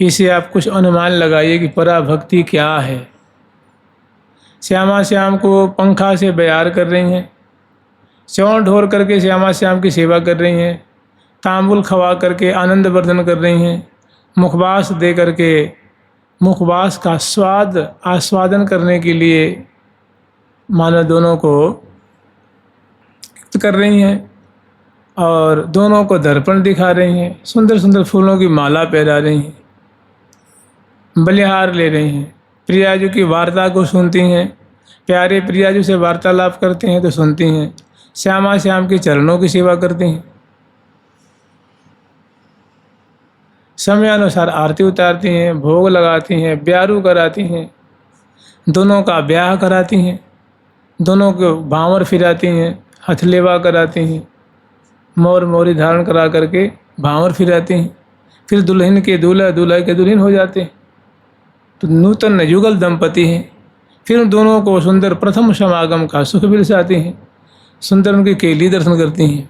इसे आप कुछ अनुमान लगाइए कि पराभक्ति क्या है। श्यामा श्याम को पंखा से बयार कर रही हैं, चौं ढोर करके श्यामा श्याम की सेवा कर रही हैं, तांबुल खवा करके आनंद वर्धन कर रही हैं, मुखवास दे करके मुखवास का स्वाद आस्वादन करने के लिए मानो दोनों को कर रही हैं और दोनों को दर्पण दिखा रही हैं, सुंदर सुंदर फूलों की माला पहरा रही हैं, बलिहार ले रही हैं, प्रियाजू की वार्ता को सुनती हैं, प्यारे प्रियाजू से वार्तालाप करते हैं तो सुनती हैं, श्यामा श्याम के चरणों की सेवा करती हैं, समय अनुसार आरती उतारती हैं, भोग लगाती हैं, ब्यारू कराती हैं, दोनों का ब्याह कराती हैं, दोनों को भांवर फिराती हैं, हथलेवा कराती हैं, मोर मोरी धारण करा करके भांवर फिराती हैं, फिर दुल्हन के दूल्हा दूल्हा के दुल्हन हो जाते हैं, तो नूतन युगल दंपति हैं। फिर उन दोनों को सुंदर प्रथम समागम का सुख बिलसाती हैं, सुंदर उनके केली दर्शन करती हैं।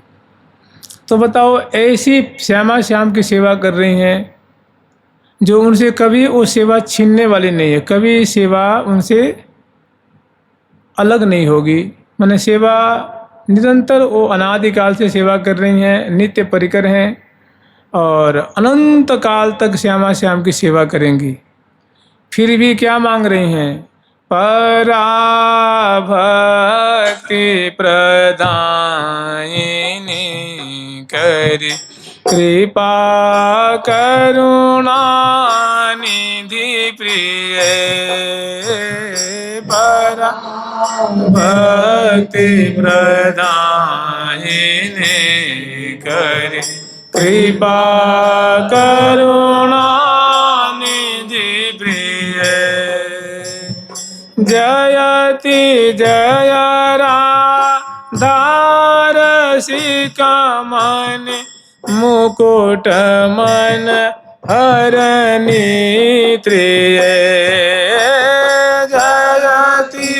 तो बताओ, ऐसी श्यामा श्याम की सेवा कर रही हैं जो उनसे कभी वो सेवा छीनने वाली नहीं है, कभी सेवा उनसे अलग नहीं होगी। माने सेवा निरंतर वो अनादिकाल से सेवा कर रही हैं, नित्य परिकर हैं और अनंत काल तक श्यामा श्याम की सेवा करेंगी। फिर भी क्या मांग रही हैं? पराभक्ति प्रदायिनी करि कृपा करुणा निधि प्रिय, पराभक्ति प्रदायिनी करि कृपा करुणा निधि प्रिय, जयति जय राधारसिका मन मुकुट मन हरणी त्रिय, जयति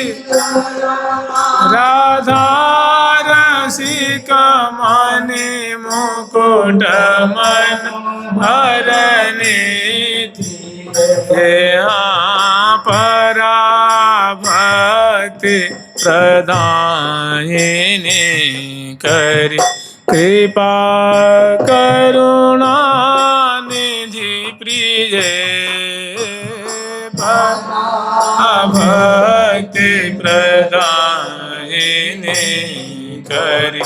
राधारसिका मन मुकुट मन हरणी त्रिय, पराभक्ति प्रदायिनी करि कृपा करुणा निधि प्रिय, पराभक्ति प्रदायिनी करि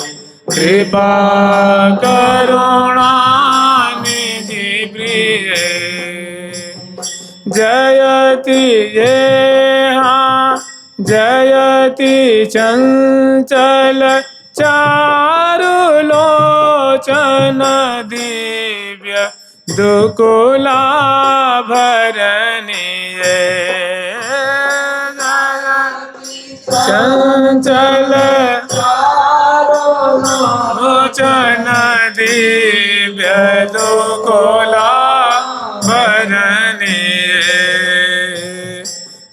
कृपा करुणा निधि प्रिय, जयति जयति चंचल चारुलोचन दिव्य दुकुलाभरणीय, चंचल चारुलोचन दिव्य दुकुलाभरणीय,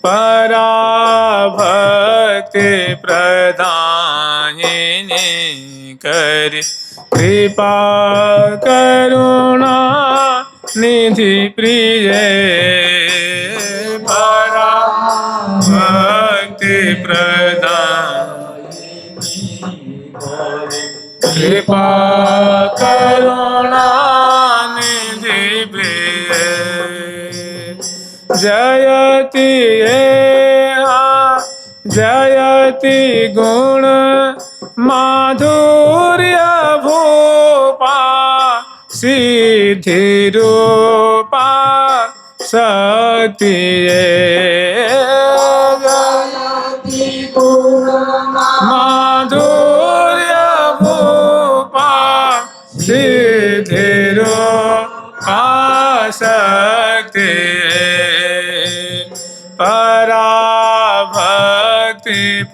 पराभक्ति प्रदायिनी करि कृपा करुणा निधि प्रिय, पराभक्ति प्रदायिनी करि कृपा करुणा निधि प्रिय, जयति जयति गुण माधुर्य भूपा सिद्धि रूपा शक्ति, जयति गुण माधुर्य भूपा सिद्धि रूपा शक्ति, पराभक्ति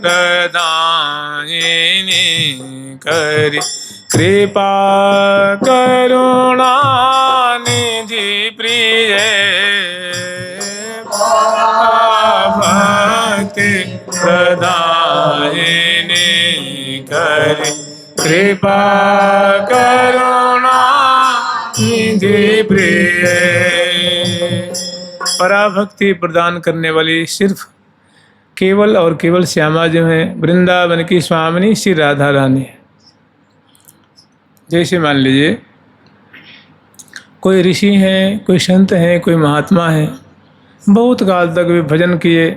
प्रदायिनी करि कृपा करुणा निधि प्रिय, पराभक्ति प्रदायिनी करि कृपा करुणा निधि प्रिय, पराभक्ति प्रदान करने वाली सिर्फ केवल और केवल श्यामा जो हैं वृंदावन की स्वामिनी श्री राधा रानी है। जैसे मान लीजिए कोई ऋषि हैं, कोई संत हैं, कोई महात्मा हैं, बहुत काल तक वे भजन किए,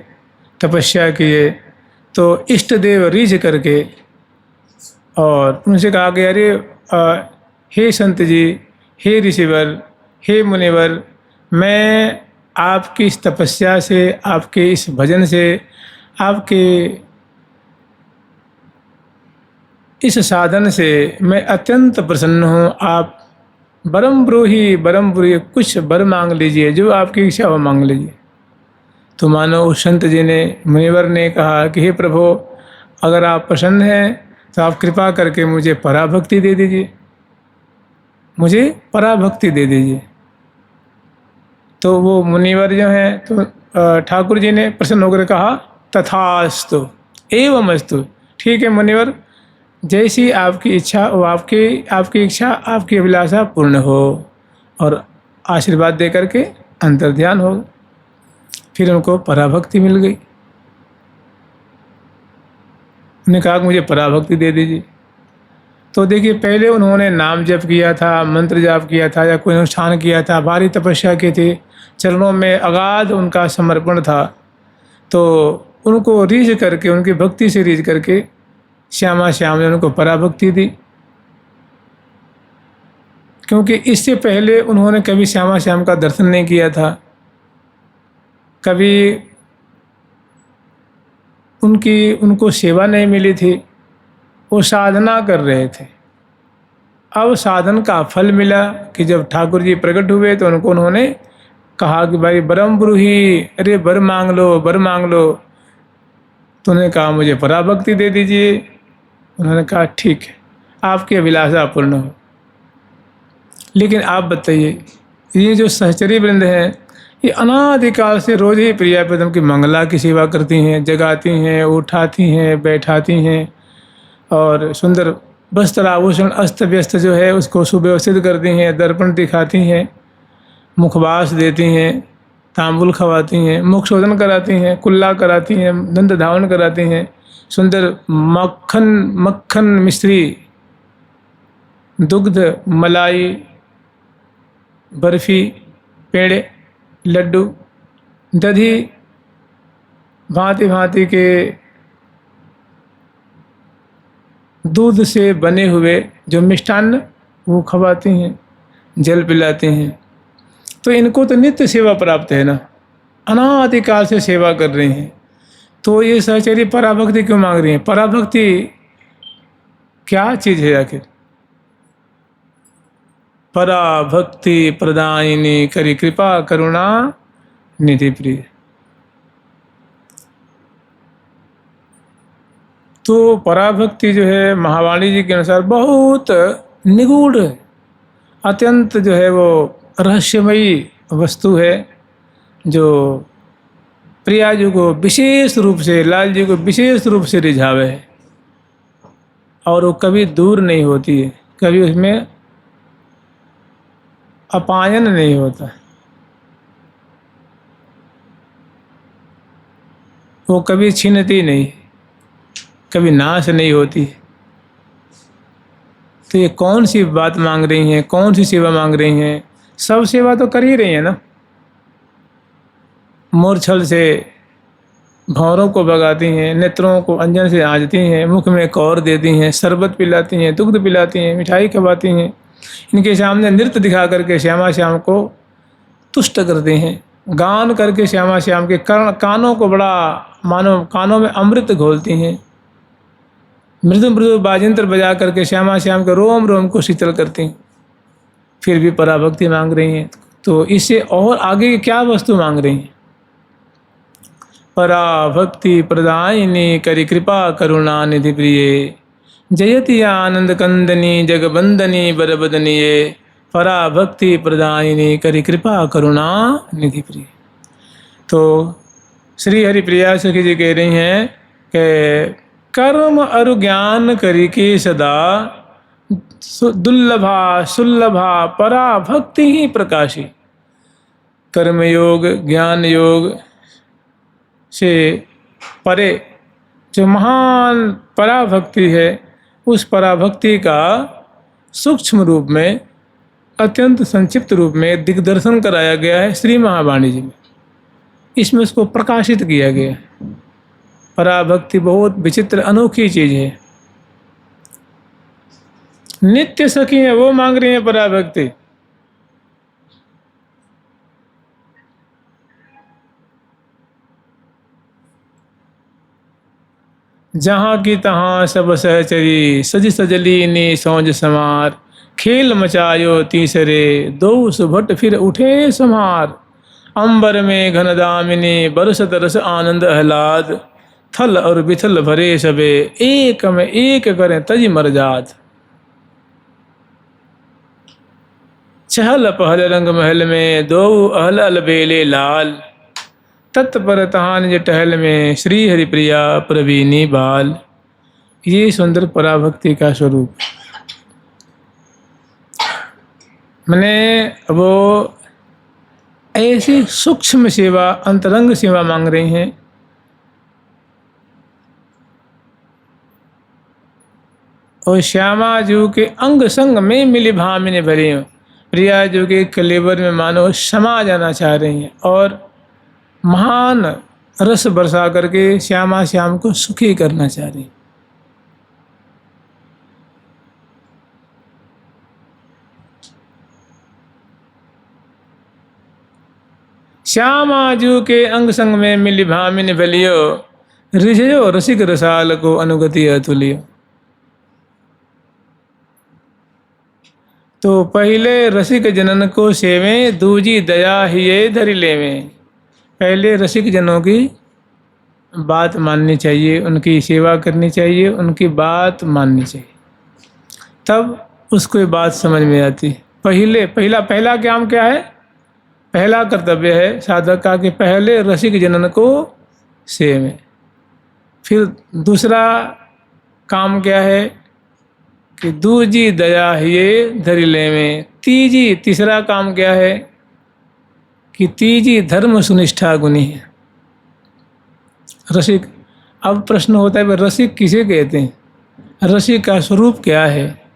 तपस्या किए, तो इष्ट देव रीझ करके और उनसे कहा कि अरे हे संत जी, हे ऋषिवर, हे मुनिवर, मैं आपकी इस तपस्या से, आपके इस भजन से, आपके इस साधन से मैं अत्यंत प्रसन्न हूँ। आप बरम ब्रूही कुछ वर मांग लीजिए, जो आपकी इच्छा हो मांग लीजिए। तो मानो उस संत जी ने, मुनिवर ने कहा कि हे प्रभु, अगर आप प्रसन्न हैं तो आप कृपा करके मुझे पराभक्ति दे दीजिए, मुझे पराभक्ति दे दीजिए। तो वो मुनिवर जो हैं, तो ठाकुर जी ने प्रसन्न होकर कहा तथास्तु एवमस्तु, ठीक है मुनिवर, जैसी आपकी इच्छा वो आपकी इच्छा, आपकी अभिलाषा पूर्ण हो। और आशीर्वाद दे करके अंतर्ध्यान हो। फिर उनको पराभक्ति मिल गई। उन्होंने कहा कि मुझे पराभक्ति दे दीजिए। तो देखिए, पहले उन्होंने नाम जप किया था, मंत्र जाप किया था, या कोई अनुष्ठान किया था, भारी तपस्या की थी, चरणों में अगाध उनका समर्पण था। तो उनको रीझ करके, उनकी भक्ति से रीझ करके श्यामा श्याम ने उनको पराभक्ति दी। क्योंकि इससे पहले उन्होंने कभी श्यामा श्याम का दर्शन नहीं किया था, कभी उनको सेवा नहीं मिली थी, वो साधना कर रहे थे। अब साधन का फल मिला कि जब ठाकुर जी प्रकट हुए तो उन्होंने कहा कि भाई बरम ब्रूही, अरे वर मांग लो, वर मांग लो। तो उन्होंने कहा मुझे पराभक्ति दे दीजिए। उन्होंने कहा ठीक है, आपकी अभिलाषा पूर्ण हो। लेकिन आप बताइए, ये जो सहचरी वृंद हैं, ये अनादिकाल से रोज ही प्रिया प्रीतम की मंगला की सेवा करती हैं, जगाती हैं, उठाती हैं, बैठाती हैं, और सुंदर वस्त्र आभूषण अस्त व्यस्त जो है उसको सुव्यवस्थित करती हैं, दर्पण दिखाती हैं, मुखवास देती हैं, तांबुल खवाती हैं, मुख शोधन कराती हैं, कुल्ला कराती हैं, दंत धावन कराती हैं, सुंदर मक्खन मिश्री, दुग्ध, मलाई, बर्फी, पेड़े, लड्डू, दधी, भांति भांति के दूध से बने हुए जो मिष्टान्न वो खवाती हैं, जल पिलाती हैं। तो इनको तो नित्य सेवा प्राप्त है ना, अनादिकाल से सेवा कर रही हैं। तो ये सहचरी पराभक्ति क्यों मांग रही हैं? पराभक्ति क्या चीज़ है आखिर? पराभक्ति प्रदायिनी करी कृपा करुणा निधि प्रिय। तो पराभक्ति जो है महावाणी जी के अनुसार बहुत निगूढ़, अत्यंत जो है वो रहस्यमयी वस्तु है, जो प्रिया जी को विशेष रूप से, लाल जी को विशेष रूप से रिझावे है, और वो कभी दूर नहीं होती है, कभी उसमें अपायन नहीं होता, वो कभी छीनती नहीं, कभी नाश नहीं होती। तो ये कौन सी बात मांग रही हैं, कौन सी सेवा मांग रही हैं? सब सेवा तो कर ही रही हैं ना। मूर्छल से भौरों को भगाती हैं, नेत्रों को अंजन से आंजती हैं, मुख में कौर देती हैं, शरबत पिलाती हैं, दुग्ध पिलाती हैं, मिठाई खवाती हैं। इनके सामने नृत्य दिखा करके श्यामा श्याम को तुष्ट करते हैं। गान करके श्यामा श्याम के कानों को बड़ा, मानो कानों में अमृत घोलती हैं। मृदु मृदु बाजंत्र बजा करके श्यामा श्याम के रोम रोम को शीतल करती हैं। फिर भी पराभक्ति मांग रही हैं। तो इससे और आगे की क्या वस्तु मांग रही हैं? पराभक्ति प्रदायिनी करी कृपा करुणा निधि प्रिय, जयति आनंद कंदनी जगबंदनी बरबदनीये, पराभक्ति प्रदायिनी करी कृपा करुणा निधि प्रिय। तो श्री हरिप्रिया सखी जी कह रही हैं कि कर्म अरु ज्ञान करी के सदा, दुर्लभा सुलभा पराभक्ति ही प्रकाशी। कर्म योग, ज्ञान योग से परे जो महान पराभक्ति है, उस पराभक्ति का सूक्ष्म रूप में, अत्यंत संक्षिप्त रूप में दिग्दर्शन कराया गया है श्री महावाणी जी में। इसमें उसको प्रकाशित किया गया है। पराभक्ति बहुत विचित्र अनोखी चीज है। नित्य सखी है वो मांग रही है पराभक्ति। जहाँ की तहाँ सब सहचरी, सज सजली नी सौंज समार, खेल मचायो तीसरे, दो सुभट फिर उठे समार। अंबर में घन दामिनी, बरसत रस आनंद आह्लाद, थल और बिथल भरे सबे, एक में एक करें तज मरजात। चहल पहल रंग महल में, दो अहल अलबेले लाल, तत्पर तहां निज टहल में, श्री हरिप्रिया प्रवीणी बाल। ये सुंदर पराभक्ति का स्वरूप। मैंने वो ऐसी सूक्ष्म सेवा, अंतरंग सेवा मांग रही हैं। और श्यामा जू के अंग संग में मिली भामिनी भरी हो, प्रिया जू के कलेवर में मानो समा जाना चाह रही हैं और महान रस बरसा करके श्यामा श्याम को सुखी करना चाह रही। श्यामा जू के अंग संग में मिली भामिनी भलियो, रिझयो रसिक रसाल को अनुगति अतुलियो। तो पहले रसिक जनन को सेवे, दूजी दया हिये धरि लेवे। पहले रसिक जनों की बात माननी चाहिए, उनकी सेवा करनी चाहिए, उनकी बात माननी चाहिए, तब उसको ये बात समझ में आती। पहला काम क्या है? पहला कर्तव्य है साधक का कि पहले रसिक जनन को सेवे। फिर दूसरा काम क्या है कि दूजी दया हिये धरि लेवे। तीसरा काम क्या है कि तीजी धर्म सुनिष्ठा गुनी है। रसिक, अब प्रश्न होता है रसिक किसे कहते हैं, रसिक का स्वरूप क्या है?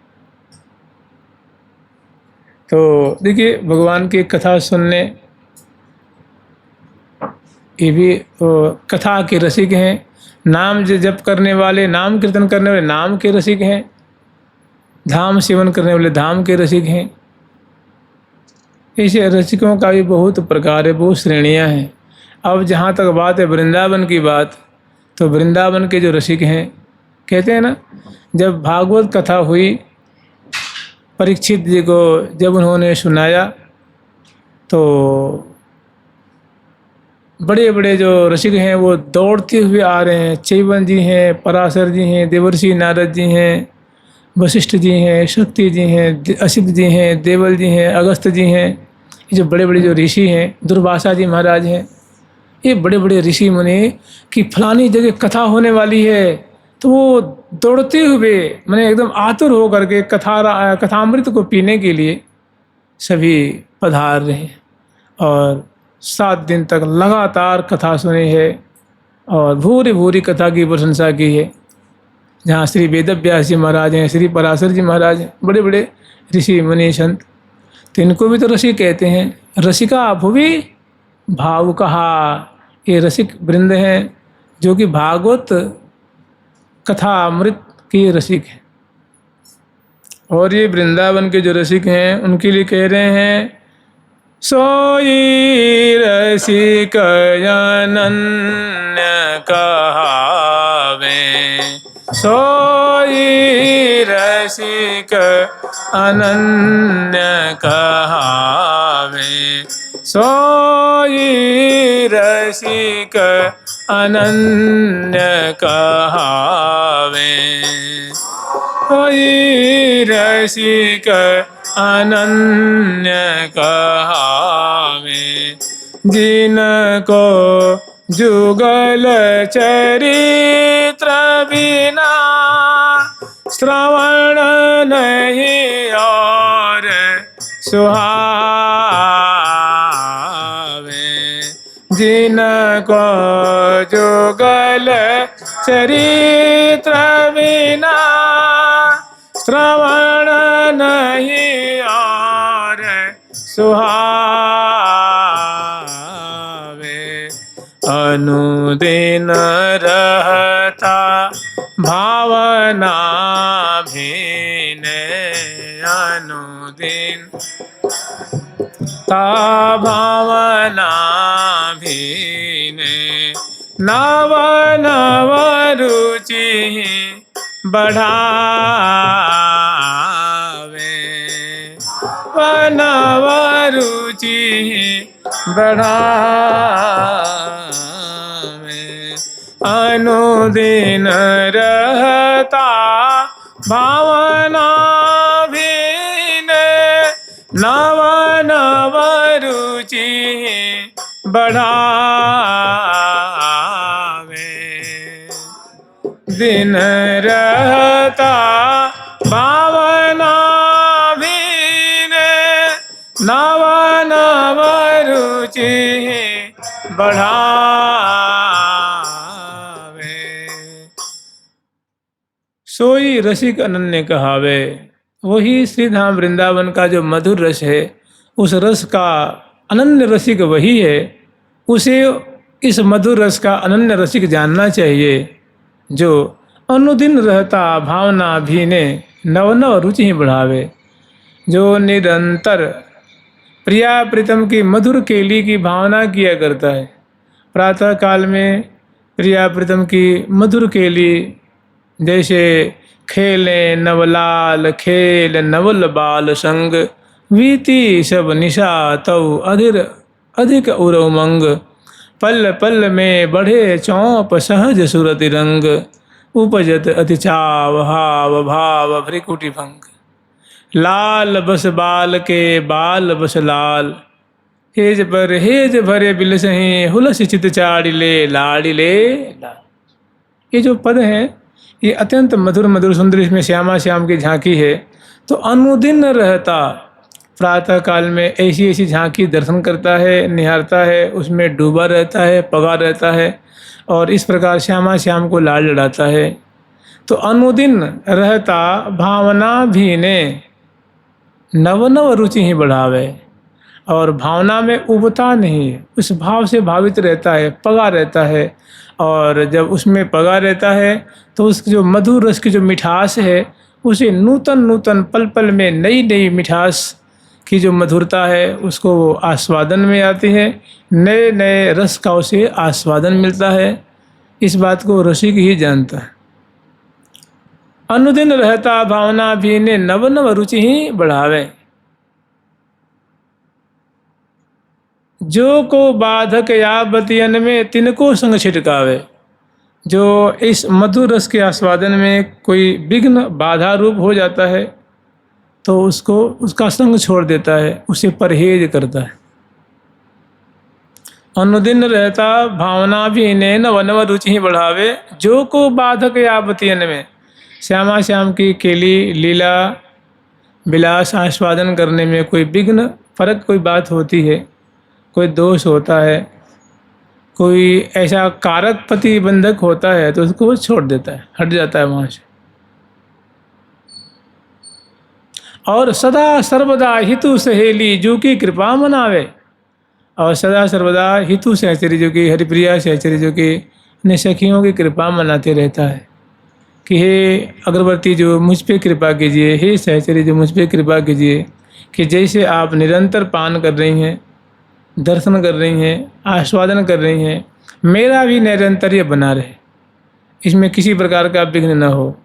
तो देखिए, भगवान की कथा सुनने, ये भी कथा के रसिक हैं। नाम जप करने वाले, नाम कीर्तन करने वाले नाम के रसिक हैं। धाम सेवन करने वाले धाम के रसिक हैं। ऐसे रसिकों का भी बहुत प्रकार है, बहुत श्रेणियां हैं। अब जहाँ तक बात है वृंदावन की बात, तो वृंदावन के जो रसिक हैं, कहते हैं ना, जब भागवत कथा हुई, परीक्षित जी को जब उन्होंने सुनाया, तो बड़े बड़े जो रसिक हैं वो दौड़ते हुए आ रहे हैं। चैवन जी हैं, पराशर जी हैं, देवर्षि नारद जी हैं, वशिष्ठ जी हैं, शक्ति जी हैं, असित जी हैं, देवल जी हैं, अगस्त जी हैं। ये जो बड़े बड़े जो ऋषि हैं, दुर्वासा जी महाराज हैं, ये बड़े बड़े ऋषि मुनि कि फलानी जगह कथा होने वाली है, तो वो दौड़ते हुए मैंने एकदम आतुर हो करके कथामृत को पीने के लिए सभी पधार रहे हैं। और 7 दिन तक लगातार कथा सुनी है और भूरी भूरी कथा की प्रशंसा की है। जहाँ श्री वेदव्यास जी महाराज हैं, श्री पराशर जी महाराज हैं, बड़े बड़े ऋषि मुनि संत, तो इनको भी तो रसिक कहते हैं। रसिका भुवि भाव कहा, ये रसिक वृंद हैं जो कि भागवत कथा अमृत के रसिक हैं। और ये वृंदावन के जो रसिक हैं उनके लिए कह रहे हैं, सोई रसिक अनन्य कहावे, सोई रसिक अनन्य कहावे, सोई रसिक अनन्य कहावे, सोई रसिक अनन्य कहावे। जिनको जुगल चरित्र बिना श्रवण नहीं और सुहावे, को जुगल चरित्र बिना श्रवण नहीं और सुहावे। अनुदिन रहता भावना भीन, अनुदिन ता भावना भीन, नव नव रुचि बढ़ावे। नव रुचि बढ़ावे। अनुदिन रहता भावना भीन, नव नव रुचि बढ़ावे। दिन रहता भावना भीन, नव नव रुचि बढ़ावे। सोई रसिक अनन्य कहावे। वही श्री धाम वृंदावन का जो मधुर रस है, उस रस का अनन्य रसिक वही है। उसे इस मधुर रस का अनन्य रसिक जानना चाहिए, जो अनुदिन रहता भावना भीने, नव नव रुचि ही बढ़ावे। जो निरंतर प्रिया प्रीतम की मधुर केली की भावना किया करता है। प्रातः काल में प्रिया प्रीतम की मधुर केली, जैसे खेले नवलाल खेल नवल बाल संग, वीती सब निशा तव अधीर अधिक उर उमंग, पल पल में बढ़े चौप सहज सुरति रंग, उपजत अति चाव हाव भाव भ्रिकुटि भंग, लाल बस बाल के बाल बस लाल, हेज पर हेज भरे बिलसहीं हुलस चित चाड़िले लाड़िले लाल। ये जो पद हैं ये अत्यंत मधुर मधुर सुंदर, इसमें श्यामा श्याम की झांकी है। तो अनुदिन रहता, प्रातः काल में ऐसी ऐसी झांकी दर्शन करता है, निहारता है, उसमें डूबा रहता है, पगा रहता है और इस प्रकार श्यामा श्याम को लाड़ लड़ाता है। तो अनुदिन रहता भावना भीने, नव नव रुचि ही बढ़ावे। और भावना में उबता नहीं, उस भाव से भावित रहता है, पगा रहता है। और जब उसमें पगा रहता है तो उसकी जो मधुर रस की जो मिठास है, उसे नूतन नूतन पल पल में नई नई मिठास की जो मधुरता है, उसको वो आस्वादन में आती है। नए नए रस का उसे आस्वादन मिलता है। इस बात को रसिक ही जानता है। अनुदिन रहता भावना भीने, नव नव रुचि ही बढ़ावे। जो को बाधक या बतियन में तिनको संग छिटकावे। जो इस मधुर रस के आस्वादन में कोई विघ्न बाधा रूप हो जाता है तो उसको उसका संग छोड़ देता है, उसे परहेज करता है। अनुदिन रहता भावना भी ने नव नव रुचि ही बढ़ावे। जो को बाधक या बतियन में, श्यामा श्याम की केली लीला विलास आस्वादन करने में कोई विघ्न फर्क कोई बात होती है, कोई दोष होता है, कोई ऐसा कारक प्रतिबंधक होता है तो उसको वो छोड़ देता है, हट जाता है वहाँ से। और सदा सर्वदा हितु सहेली जो की कृपा मनावे। और सदा सर्वदा हितु सहचरी जो की हरिप्रिया सहचरी जो की अपने सखियों की कृपा मनाते रहता है कि हे अगरबत्ती जो मुझ पे कृपा कीजिए, हे सहचरी जो मुझ पे कृपा कीजिए, कि जैसे आप निरंतर पान कर रही हैं, दर्शन कर रही हैं, आस्वादन कर रही हैं, मेरा भी निरंतर ये बना रहे, इसमें किसी प्रकार का विघ्न न हो।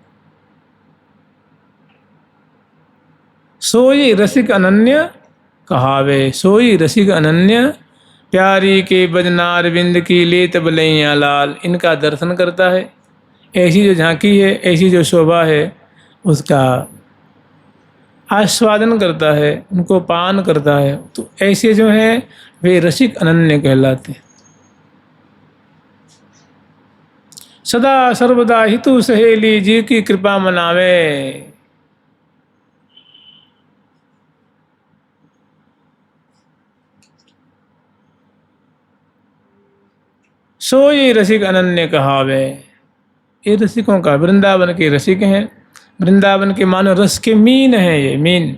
सोई रसिक अनन्य कहावे। सोई रसिक अनन्य प्यारी के बजनार बिंद की लेत बलैया लाल। इनका दर्शन करता है, ऐसी जो झांकी है, ऐसी जो शोभा है, उसका आस्वादन करता है, उनको पान करता है। तो ऐसे जो हैं वे रसिक अनन्य कहलाते हैं। सदा सर्वदा हितु सहेली जी की कृपा मनावे। सोई रसिक अनन्य कहावे। ये रसिकों का, वृंदावन के रसिक हैं, वृंदावन के मानो रस के मीन हैं, ये मीन।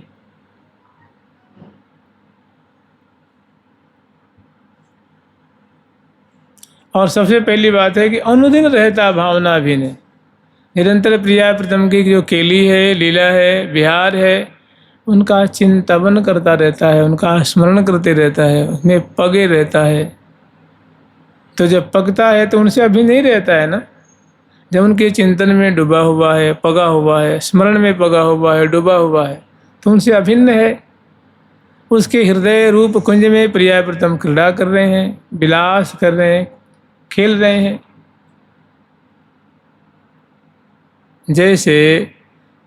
और सबसे पहली बात है कि अनुदिन रहता भावना भिन्न, निरंतर प्रिया प्रीतम की जो केली है, लीला है, विहार है, उनका चिंतन करता रहता है, उनका स्मरण करते रहता है, उसमें पगे रहता है। तो जब पगता है तो उनसे अभी नहीं रहता है ना। जब उनके चिंतन में डूबा हुआ है, पगा हुआ है, स्मरण में पगा हुआ है, डूबा हुआ है, तो उनसे अभिन्न है। उसके हृदय रूप कुंज में प्रिया प्रीतम क्रीड़ा कर रहे हैं, विलास कर रहे हैं, खेल रहे हैं। जैसे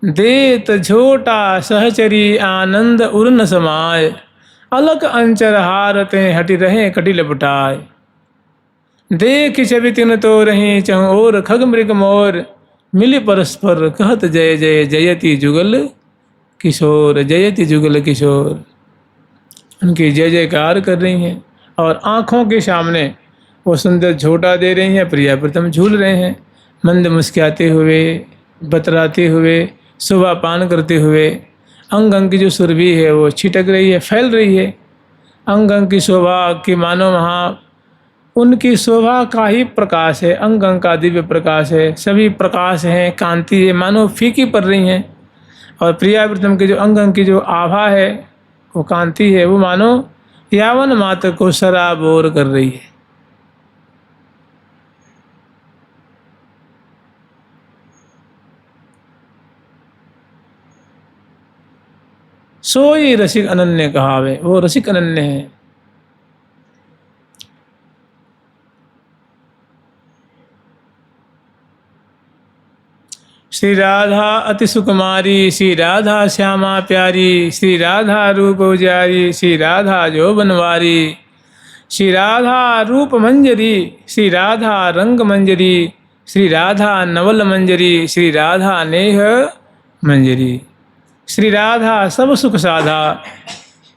देत झोटा सहचरी आनंद उर्न समाय, अलग अंचर हारते हटि रहे कटि लपटाए। देख छवि तिन तो रहे चहु और खग मृग मोर, मिले परस्पर कहत जय जय जयति जुगल किशोर, जयति जुगल किशोर। उनकी जय जयकार कर रही हैं और आँखों के सामने वो सुंदर झोटा दे रही हैं, प्रिया प्रीतम झूल रहे हैं, मंद मुस्कुराते हुए, बतराते हुए, शोभा पान करते हुए। अंग अंग की जो सुरभि है वो छिटक रही है, फैल रही है। अंग अंग की शोभा की मानो वहाँ उनकी शोभा का ही प्रकाश है, अंग अंग का दिव्य प्रकाश है, सभी प्रकाश हैं, कांति है, मानो फीकी पड़ रही हैं। और प्रिया प्रीतम के जो अंग अंग की जो आभा है, वो कांति है, वो मानो यावन मात्र को सराबोर कर रही है। सोई रसिक अनन्य कहावे, वो रसिक अनन्य है। श्री राधा अति सुकुमारी, श्री राधा श्यामा प्यारी, श्री राधा रूप उजारी, श्री राधा जो बनवारी, श्री राधा रूप मंजरी, श्री राधा रंग मंजरी, श्री राधा नवल मंजरी, श्री राधा नेह मंजरी। श्री राधा सब सुख साधा,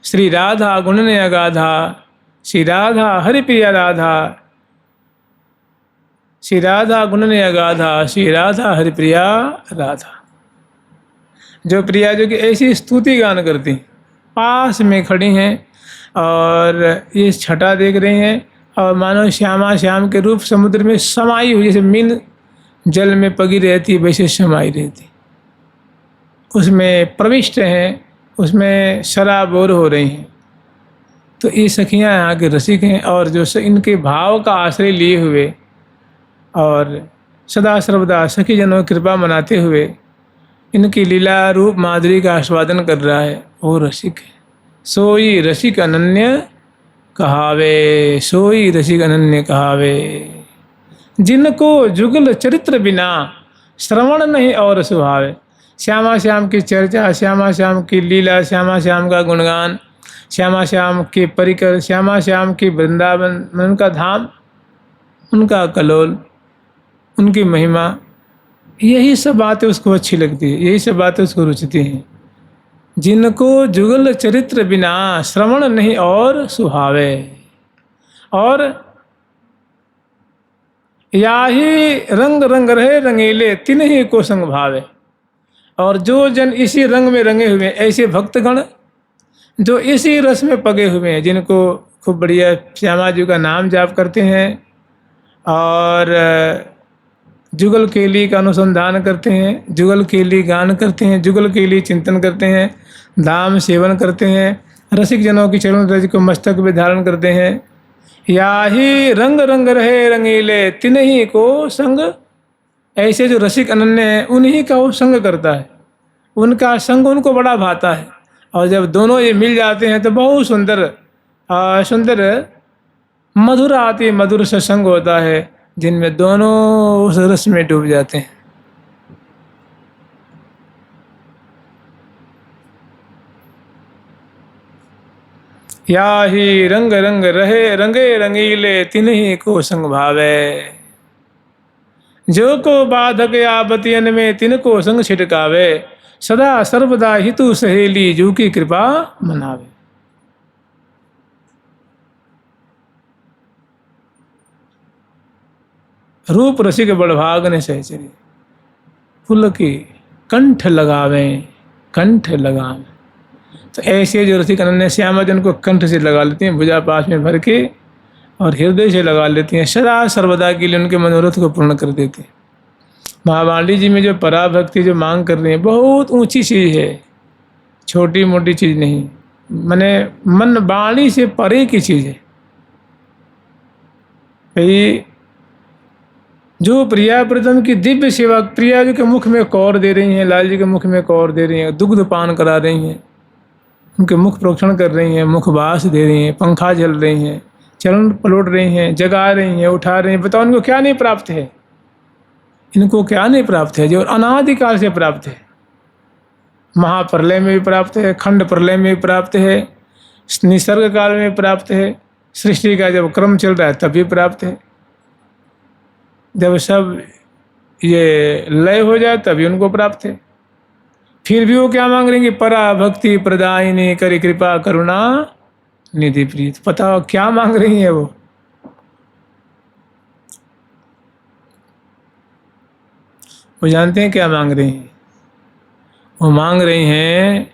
श्री राधा गुण ने अगाधा, श्री राधा हरिप्रिया राधा, श्री राधा गुण ने अगाधा, श्री राधा हरिप्रिया राधा। जो प्रिया जो कि ऐसी स्तुति गान करती, पास में खड़ी हैं और ये छटा देख रही हैं और मानो श्यामा श्याम के रूप समुद्र में समाई हुई, जैसे मीन जल में पगी रहती वैसे समाई रहती, उसमें प्रविष्ट हैं, उसमें सराबोर हो रही हैं। तो ये सखियाँ यहाँ के रसिक हैं और जो इनके भाव का आश्रय लिए हुए और सदा सर्वदा सखी जनों की कृपा मनाते हुए इनकी लीला रूप माधुरी का आस्वादन कर रहा है, वो रसिक है। सोई रसिक अनन्य कहावे, सोई रसिक अनन्य कहावे। जिनको जुगल चरित्र बिना श्रवण नहीं और सुहावे। श्यामा श्याम की चर्चा, श्यामा श्याम की लीला, श्यामा श्याम का गुणगान, श्यामा श्याम के परिकर, श्यामा श्याम की वृंदावन, उनका धाम, उनका कलोल, उनकी महिमा, यही सब बातें उसको अच्छी लगती है, यही सब बातें उसको रुचती हैं। जिनको जुगल चरित्र बिना श्रवण नहीं और सुहावे, और या ही रंग रंग रहे रंगीले तिन ही को संग भावे। और जो जन इसी रंग में रंगे हुए हैं, ऐसे भक्तगण जो इसी रस में पगे हुए हैं, जिनको खूब बढ़िया श्यामा जी का नाम जाप करते हैं और जुगल केली का अनुसंधान करते हैं, जुगल केली गान करते हैं, जुगल केली चिंतन करते हैं, धाम सेवन करते हैं, रसिक जनों की चरण रज को मस्तक में धारण करते हैं। या ही रंग रंग रहे रंगीले तिन ही को संग, ऐसे जो रसिक अनन्य हैं उन्हीं का वो संग करता है, उनका संग उनको बड़ा भाता है। और जब दोनों ये मिल जाते हैं तो बहुत सुंदर सुंदर मधुर आती मधुर सत्संग होता है, जिनमें दोनों उस रस में डूब जाते हैं। या ही रंग रंग रहे रंगे रंगीले तिन ही को संग भावे। जो को बाधक आपतियन में तिन को संग छिटकावे, सदा सर्वदा हितु सहेली जू की कृपा मनावे। रूप रसिक बड़भागन सहचरी, पुल की कंठ लगावें, कंठ लगावें। तो ऐसे जो रसिक अनन्य श्यामा जिनको कंठ से लगा लेती हैं, भुजा पास में भर के, और हृदय से लगा लेती हैं, सदा सर्वदा के लिए उनके मनोरथ को पूर्ण कर देते हैं। महावाणी जी में जो पराभक्ति जो मांग कर रही है, बहुत ऊंची चीज़ है, छोटी मोटी चीज़ नहीं, माने मन वाणी से परे की चीज़ है। भाई जो प्रिया प्रीतम की दिव्य सेवा, प्रिया जी के मुख में कौर दे रही हैं, लाल जी के मुख में कौर दे रही हैं, दुग्ध पान करा रही हैं, उनके मुख प्रोक्षण कर रही हैं, मुखवास दे रही हैं, पंखा झल रही हैं, चरण पलट रही हैं, जगा रही हैं, उठा रही हैं। बताओ इनको क्या नहीं प्राप्त है? इनको क्या नहीं प्राप्त है जो अनादिकाल से प्राप्त है? महाप्रलय में भी प्राप्त है, खंड प्रलय में भी प्राप्त है, निसर्ग काल में प्राप्त है, सृष्टि का जब क्रम चल रहा है तब भी प्राप्त है, जब सब ये लय हो जाए तभी उनको प्राप्त है। फिर भी वो क्या मांग रही? परा भक्ति प्रदायिनी करी कृपा करुणा निधि प्रीत। पता हो क्या मांग रही है वो जानते हैं क्या मांग रही हैं? वो मांग रही हैं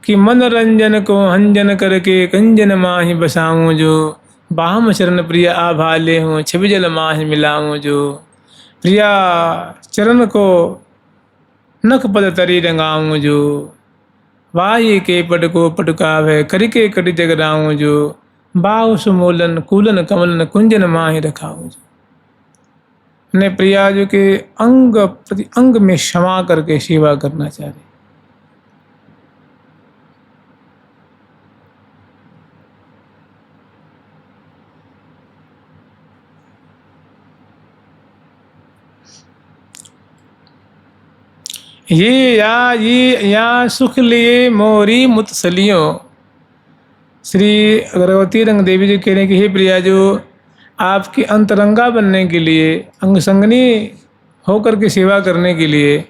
कि मनोरंजन को हंजन करके कंजन माही बसाऊं, जो बाहम चरण प्रिय आभाले हूँ, छवि जल माही मिलाऊं, जो प्रिया चरण को नख पद तरी रंगाऊं, जो वाही के पट को पटकावे करके कटि जगराऊं, जो बाहु सुमूलन कूलन कमलन कुंजन माही रखाऊं, जो ने प्रिया जो के अंग प्रति अंग में क्षमा करके सेवा करना चाह रही। ये या सुख लिए मोरी मुतसलियों। श्री गर्भवती रंग देवी जी कह रहे हैं कि हे प्रिया, जो आपकी अंतरंगा बनने के लिए, अंग संगनी होकर के सेवा करने के लिए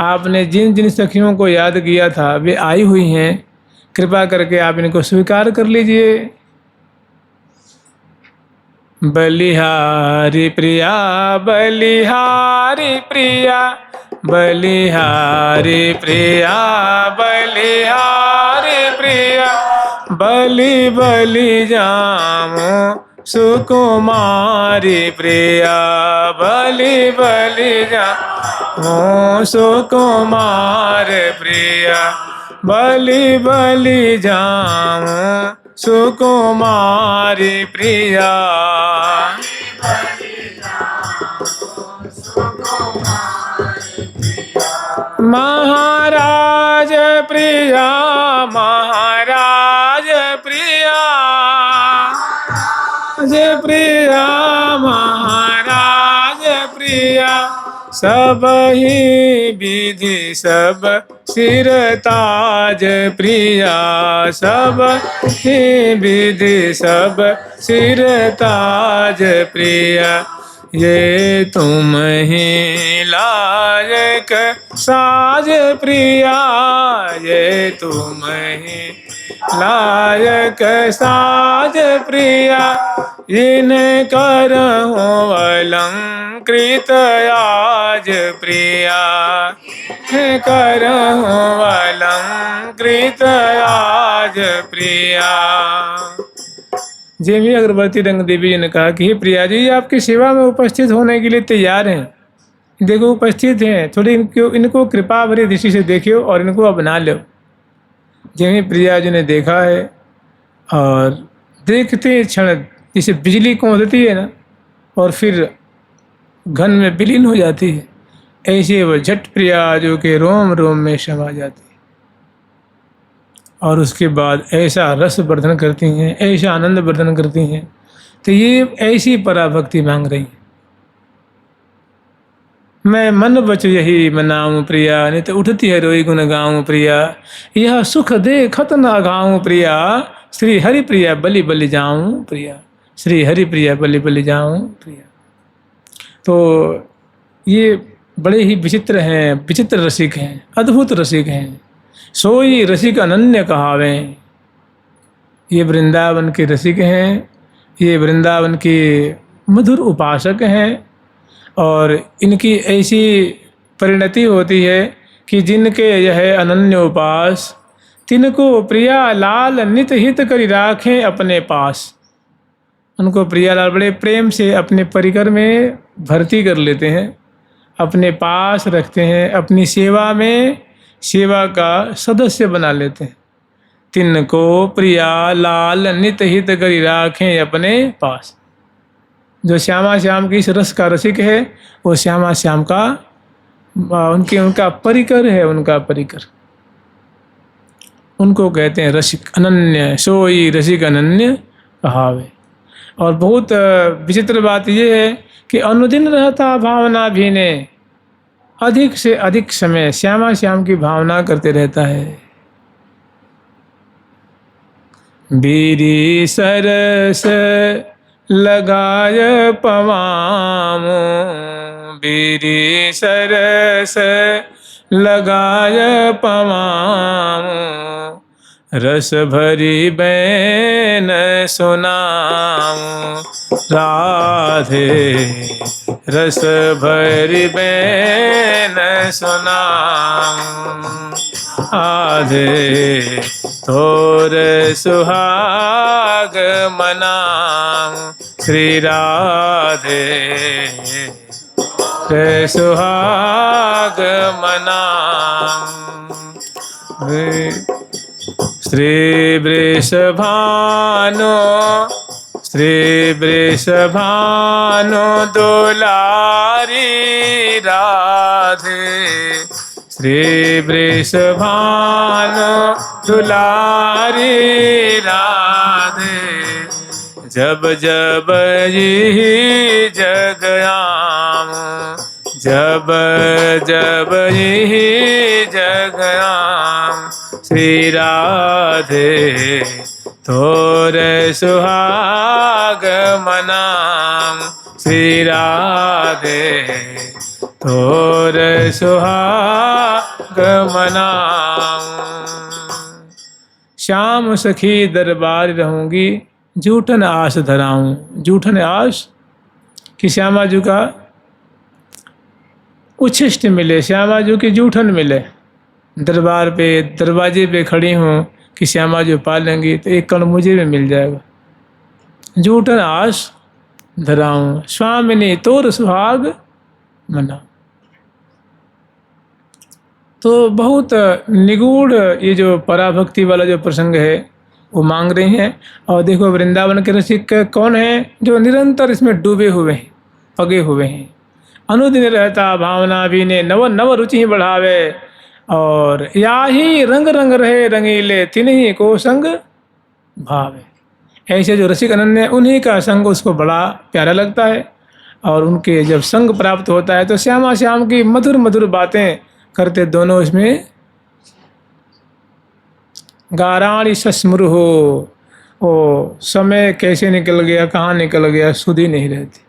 आपने जिन जिन सखियों को याद किया था वे आई हुई हैं, कृपा करके आप इनको स्वीकार कर लीजिए। बलिहारी प्रिया, बलिहारी प्रिया, बलिहारी प्रिया, बलिहारी प्रिया, बलि बलि जामो सुकुमारी प्रिया, बलि बलि जामो सुकुमार प्रिया, बलि बलि जामो सुकुमारी प्रिया। महाराज प्रिया, महाराज प्रिया, जय प्रिया, महाराज प्रिया, सब ही विधि सब सिर ताज प्रिया, सब ही विधि सब सिर ताज प्रिया, ये तुम ही लायक साज प्रिया, ये तुम ही लायक साज प्रिया, इन करहूँ अलंकृत आज प्रिया, करहूँ अलंकृत आज प्रिया। जेवी अगरबत्ती रंग देवी जी ने कहा कि हे प्रिया जी, आपकी सेवा में उपस्थित होने के लिए तैयार हैं। देखो उपस्थित हैं, थोड़ी इनको कृपा भरी दृष्टि से देखियो और इनको अपना लो। जेवी प्रिया जी ने देखा है और देखते क्षण जैसे बिजली कौंधती है ना और फिर घन में विलीन हो जाती है, ऐसे वह झट प्रिया जो के रोम रोम में समा जाती है और उसके बाद ऐसा रस वर्धन करती हैं, ऐसा आनंद वर्धन करती हैं। तो ये ऐसी पराभक्ति मांग रही हैं। मैं मन बच यही मनाऊं प्रिया, नहीं तो उठती है रोई गुन गाऊं प्रिया, यह सुख देखत न गाऊं प्रिया, श्री हरि प्रिया बलि बलि जाऊं प्रिया, श्री हरि प्रिया बलि बलि जाऊं प्रिया। तो ये बड़े ही विचित्र हैं, विचित्र रसिक हैं, अद्भुत रसिक हैं। सोई रसिक अनन्य कहावें। ये वृंदावन के रसिक हैं, ये वृंदावन के मधुर उपासक हैं और इनकी ऐसी परिणति होती है कि जिनके यह अनन्य उपास तिनको प्रिया लाल नित हित करि राखें अपने पास। उनको प्रियालाल बड़े प्रेम से अपने परिकर में भर्ती कर लेते हैं, अपने पास रखते हैं, अपनी सेवा में सेवा का सदस्य बना लेते हैं। तिनको प्रिया लाल नित हित करि राखें अपने पास। जो श्यामा श्याम की इस रस का रसिक है वो श्यामा श्याम का उनका परिकर है, उनका परिकर। उनको कहते हैं रसिक अनन्य, सोई रसिक अनन्य कहावे। और बहुत विचित्र बात यह है कि अनुदिन रहता भावना भीने, अधिक से अधिक समय श्यामा श्याम की भावना करते रहता है। बीरी सरस लगाय पवाम, बीरी सरस लगाय पवाम, रस भरी बैन सुनाऊं राधे, रस भरी बैन सुनाऊं आधे, तोर सुहाग मनाऊं श्री राधे, रे सुहाग मनाऊं। श्री वृषभानो, श्री वृषभानो दुलारी राधे, श्री वृषभानो दुलारी राधे, जब जब यही जग आऊं, जब जब यही जग आऊं श्री राधे, तोर सुहाग मनाऊं श्री राधे, तोर सुहाग मनाऊं। श्याम सखी दरबार रहूंगी, जूठन आस धराऊं। जूठन आस कि श्यामा जी का उच्छिष्ट मिले, श्यामा जी की जूठन मिले। दरबार पे दरवाजे पे खड़ी हूँ कि श्यामा जी पालेंगी तो एक कण मुझे भी मिल जाएगा। जूठन आस धराऊं, स्वामिनी तोर सुहाग मना। तो बहुत निगूढ़ ये जो पराभक्ति वाला जो प्रसंग है वो मांग रहे हैं। और देखो वृंदावन के रसिक कौन है जो निरंतर इसमें डूबे हुए हैं, पगे हुए हैं। अनुदिन रहता भावना भी ने नव नव रुचि ही बढ़ावे, और या ही रंग रंग रहे रंगीले तिन्हीं को संग भावे। ऐसे जो रसिक अनन्य उन्हीं का संग उसको बड़ा प्यारा लगता है, और उनके जब संग प्राप्त होता है तो श्यामा श्याम की मधुर मधुर बातें करते दोनों इसमें गाराणी सस्मृ हो। ओ समय कैसे निकल गया, कहाँ निकल गया, सुध ही नहीं रहती।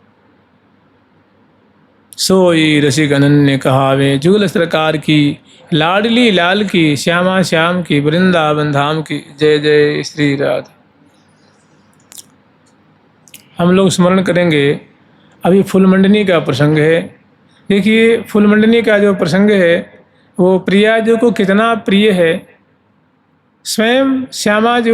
सोई रसिक अनन्य कहावे, जुगल सरकार की, लाडली लाल की, श्यामा श्याम की, वृंदावन धाम की। जय जय श्री राधा। हम लोग स्मरण करेंगे, अभी फूलमंडनी का प्रसंग है। देखिए फूलमंडनी का जो प्रसंग है वो प्रिया जी को कितना प्रिय है। स्वयं श्यामा जी